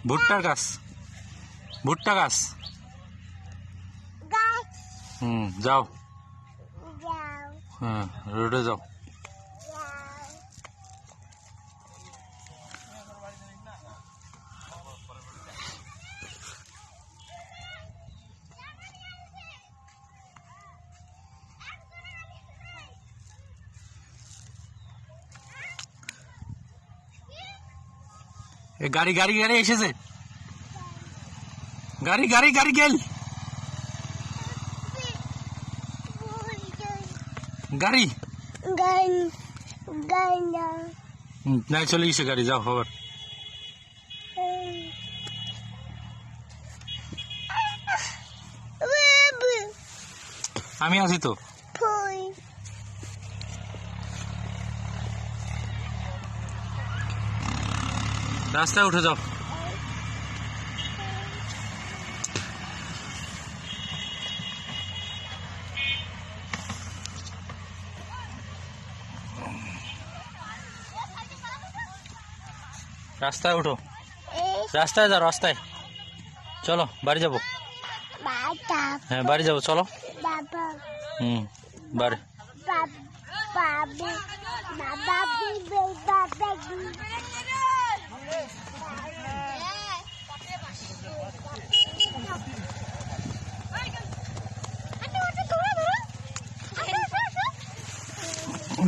ভুট্টার গাছ, ভুট্টা গাছ। যাও। হ্যাঁ, রোডে যাও। গাড়ি গাড়ি গাড়ি এসেছে, গাড়ি গাড়ি গাড়ি গেল, গাড়ি না চলে গেছে গাড়ি। যাও খবর। আমি আছি তো। রাস্তায় উঠে যাও। রাস্তায় উঠো, রাস্তায় যাও, রাস্তায় চলো, বাড়ি যাবো। হ্যাঁ বাড়ি যাবো, চলো। বাড়ি।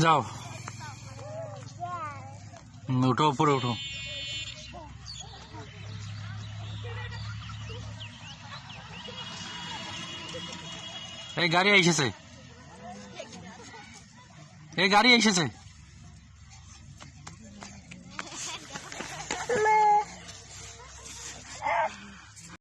যাও, উঠো, উপরে উঠো। এই গাড়ি এসেছে, এই গাড়ি এসেছে।